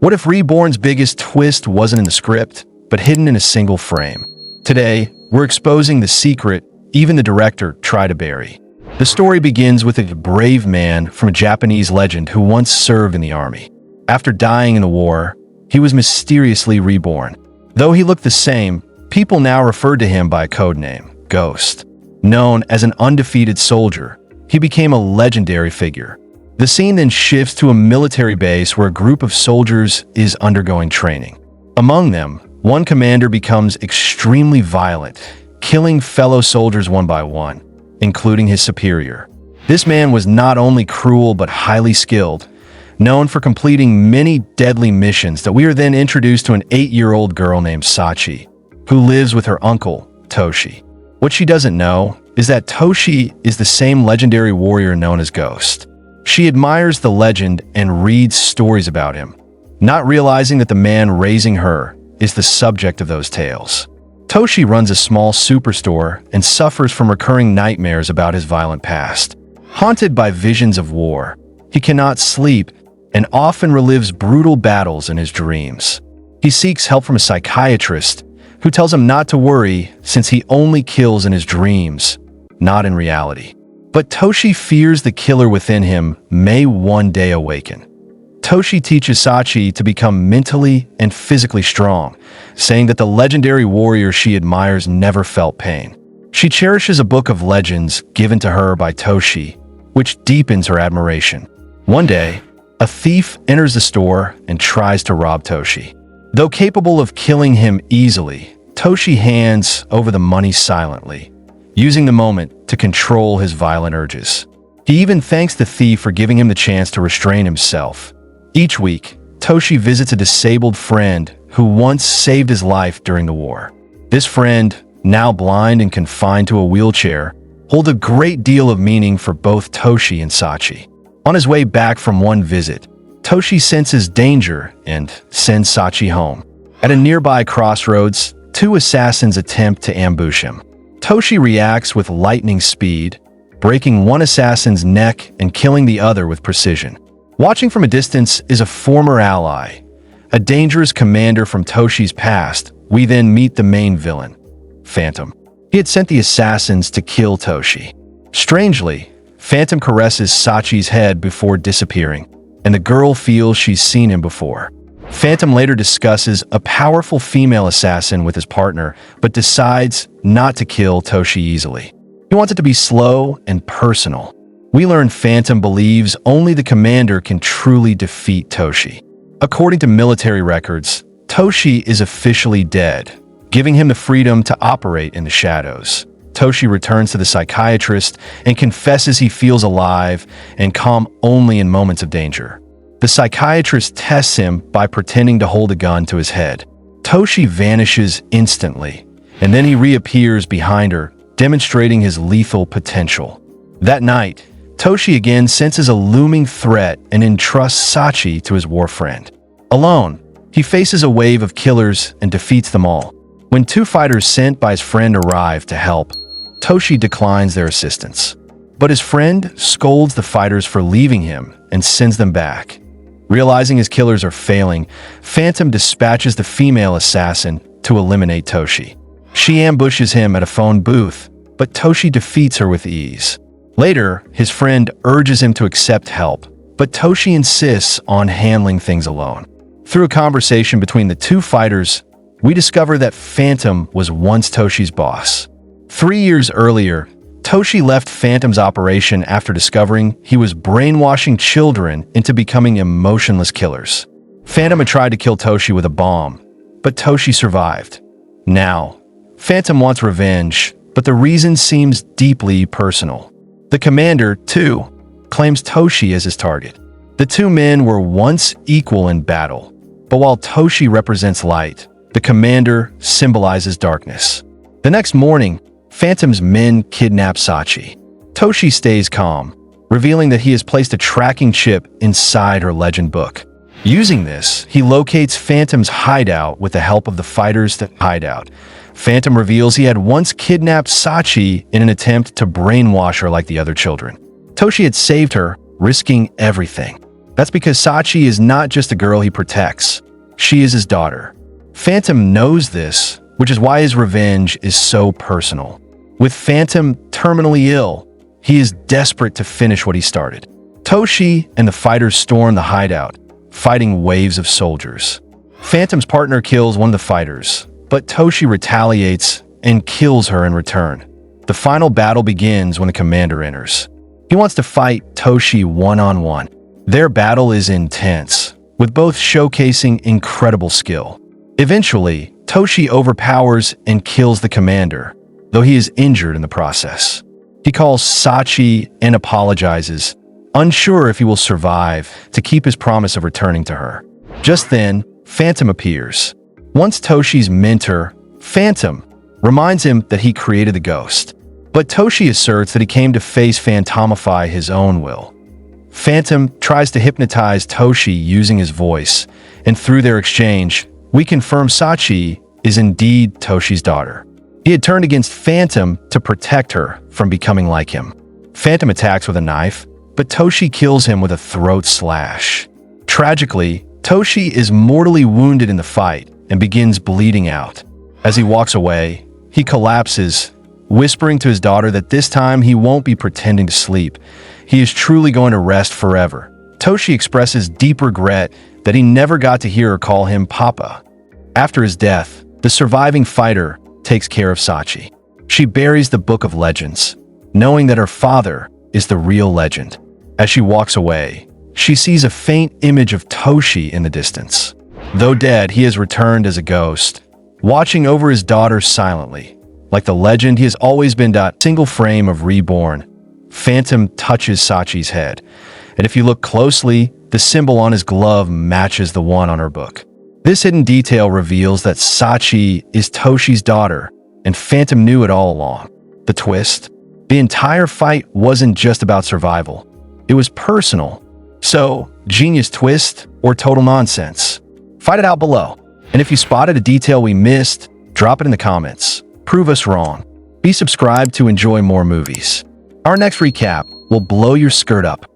What if ReBorn's biggest twist wasn't in the script, but hidden in a single frame? Today, we're exposing the secret even the director tried to bury. The story begins with a brave man from a Japanese legend who once served in the army. After dying in the war, he was mysteriously reborn. Though he looked the same, people now referred to him by a code name, Ghost. Known as an undefeated soldier, he became a legendary figure. The scene then shifts to a military base where a group of soldiers is undergoing training. Among them, one commander becomes extremely violent, killing fellow soldiers one by one, including his superior. This man was not only cruel but highly skilled, known for completing many deadly missions. That we are then introduced to an 8-year-old girl named Sachi, who lives with her uncle, Toshi. What she doesn't know is that Toshi is the same legendary warrior known as Ghost. She admires the legend and reads stories about him, not realizing that the man raising her is the subject of those tales. Toshi runs a small superstore and suffers from recurring nightmares about his violent past. Haunted by visions of war, he cannot sleep and often relives brutal battles in his dreams. He seeks help from a psychiatrist who tells him not to worry since he only kills in his dreams, not in reality. But Toshi fears the killer within him may one day awaken. Toshi teaches Sachi to become mentally and physically strong, saying that the legendary warrior she admires never felt pain. She cherishes a book of legends given to her by Toshi, which deepens her admiration. One day, a thief enters the store and tries to rob Toshi. Though capable of killing him easily, Toshi hands over the money silently, using the moment to control his violent urges. He even thanks the thief for giving him the chance to restrain himself. Each week, Toshi visits a disabled friend who once saved his life during the war. This friend, now blind and confined to a wheelchair, holds a great deal of meaning for both Toshi and Sachi. On his way back from one visit, Toshi senses danger and sends Sachi home. At a nearby crossroads, 2 assassins attempt to ambush him. Toshi reacts with lightning speed, breaking one assassin's neck and killing the other with precision. Watching from a distance is a former ally, a dangerous commander from Toshi's past. We then meet the main villain, Phantom. He had sent the assassins to kill Toshi. Strangely, Phantom caresses Sachi's head before disappearing, and the girl feels she's seen him before. Phantom later discusses a powerful female assassin with his partner, but decides not to kill Toshi easily. He wants it to be slow and personal. We learn Phantom believes only the commander can truly defeat Toshi. According to military records, Toshi is officially dead, giving him the freedom to operate in the shadows. Toshi returns to the psychiatrist and confesses he feels alive and calm only in moments of danger. The psychiatrist tests him by pretending to hold a gun to his head. Toshi vanishes instantly, and then he reappears behind her, demonstrating his lethal potential. That night, Toshi again senses a looming threat and entrusts Sachi to his war friend. Alone, he faces a wave of killers and defeats them all. When 2 fighters sent by his friend arrive to help, Toshi declines their assistance. But his friend scolds the fighters for leaving him and sends them back. Realizing his killers are failing, Phantom dispatches the female assassin to eliminate Toshi. She ambushes him at a phone booth, but Toshi defeats her with ease. Later, his friend urges him to accept help, but Toshi insists on handling things alone. Through a conversation between the 2 fighters, we discover that Phantom was once Toshi's boss. 3 years earlier, Toshi left Phantom's operation after discovering he was brainwashing children into becoming emotionless killers. Phantom had tried to kill Toshi with a bomb, but Toshi survived. Now, Phantom wants revenge, but the reason seems deeply personal. The commander, too, claims Toshi as his target. The 2 men were once equal in battle, but while Toshi represents light, the commander symbolizes darkness. The next morning, Phantom's men kidnap Sachi. Toshi stays calm, revealing that he has placed a tracking chip inside her legend book. Using this, he locates Phantom's hideout with the help of the fighters that hideout. Phantom reveals he had once kidnapped Sachi in an attempt to brainwash her like the other children. Toshi had saved her, risking everything. That's because Sachi is not just a girl he protects. She is his daughter. Phantom knows this, which is why his revenge is so personal. With Phantom terminally ill, he is desperate to finish what he started. Toshi and the fighters storm the hideout, fighting waves of soldiers. Phantom's partner kills one of the fighters, but Toshi retaliates and kills her in return. The final battle begins when the commander enters. He wants to fight Toshi one-on-one. Their battle is intense, with both showcasing incredible skill. Eventually, Toshi overpowers and kills the commander, though he is injured in the process. He calls Sachi and apologizes, unsure if he will survive to keep his promise of returning to her. Just then, Phantom appears. Once Toshi's mentor, Phantom, reminds him that he created the ghost. But Toshi asserts that he came to face Phantomify his own will. Phantom tries to hypnotize Toshi using his voice, and through their exchange, we confirm Sachi is indeed Toshi's daughter. He had turned against Phantom to protect her from becoming like him. Phantom attacks with a knife, but Toshi kills him with a throat slash. Tragically, Toshi is mortally wounded in the fight and begins bleeding out. As he walks away, he collapses, whispering to his daughter that this time he won't be pretending to sleep. He is truly going to rest forever. Toshi expresses deep regret that he never got to hear her call him Papa. After his death, the surviving fighter takes care of Sachi. She buries the Book of Legends, knowing that her father is the real legend. As she walks away, she sees a faint image of Toshi in the distance. Though dead, he has returned as a ghost, watching over his daughter silently. Like the legend, he has always been that single frame of ReBorn. Phantom touches Sachi's head, and if you look closely, the symbol on his glove matches the one on her book. This hidden detail reveals that Sachi is Toshi's daughter, and Phantom knew it all along. The twist? The entire fight wasn't just about survival. It was personal. So, genius twist or total nonsense? Fight it out below. And if you spotted a detail we missed, drop it in the comments. Prove us wrong. Be subscribed to enjoy more movies. Our next recap will blow your skirt up.